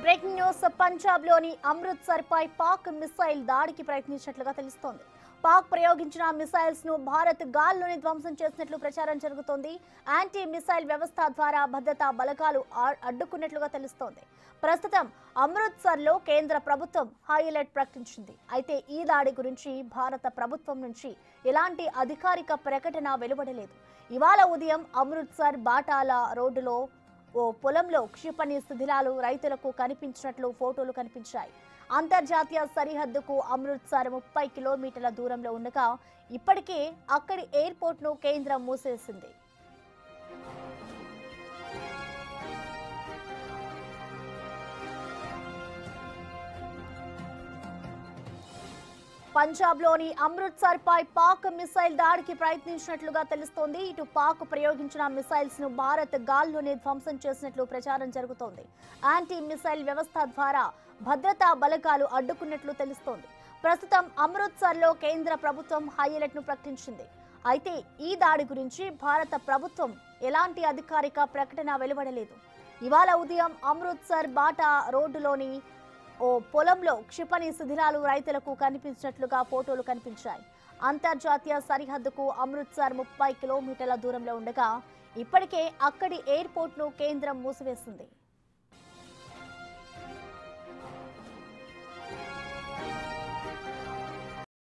Breaking news పంజాబ్లోని అమృత్సర్ పై Pak missile దాడికి ప్రయత్నించినట్లుగా తెలుస్తోంది. పాక్ ప్రయోగించిన మిసైల్స్ ను భారత్ గాల్లోనే ధ్వంసం చేసినట్లు ప్రచారం జరుగుతోంది. యాంటీ మిసైల్ వ్యవస్థ ద్వారా భద్రతా బలగాలు అడ్డుకున్నట్లుగా తెలుస్తోంది. ప్రస్తుతం అమృత్సర్ లో కేంద్ర ప్రభుత్వం హై అలర్ట్ ప్రకటించింది. అయితే ఈ దాడి గురించి భారత ప్రభుత్వం నుంచి ఎలాంటి అధికారిక ప్రకటన వెలువడలేదు. ఇవాళ ఉదయం అమృత్సర్ బాటాల రోడ్డులో ఓ పొలంలో క్షిపణి శిథిలాలు రైతులకు కనిపించినట్లు ఫోటోలు కనిపించాయి. అంతర్జాతీయ సరిహద్దుకు అమృత్సర్ 30 కిలోమీటర్ల దూరంలో ఉండగా ఇప్పటికే అక్కడి ఎయిర్పోర్ట్ ను కేంద్రం మూసేసింది. పంజాబ్లోని అమృత్సర్ పై పాక్ మిసైల్ దాడికి ప్రయత్నించినట్లుగా తెలుస్తోంది. ఇటు పాక్ ప్రయోగించిన మిసైల్స్ ను భారత్ గాల్లోనే ధ్వంసం చేసినట్లు ప్రచారం జరుగుతోంది. యాంటీ మిసైల్ వ్యవస్థ ద్వారా భద్రతా బలగాలు అడ్డుకున్నట్లు తెలుస్తోంది. ప్రస్తుతం అమృత్సర్ లో కేంద్ర ప్రభుత్వం హై అలర్ట్ ను ప్రకటించింది. అయితే ఈ దాడి గురించి భారత ప్రభుత్వం ఎలాంటి అధికారిక ప్రకటన వెలువడలేదు. ఇవాళ ఉదయం అమృత్సర్ బాటా రోడ్డులోని ఓ పొలంలో క్షిపణి శిథిలాలు రైతులకు కనిపించినట్లుగా ఫోటోలు కనిపించాయి. అంతర్జాతీయ సరిహద్దుకు అమృత్సర్ 30 కిలోమీటర్ల దూరంలో ఉండగా ఇప్పటికే అక్కడి ఎయిర్పోర్ట్ ను కేంద్రం మూసివేసింది.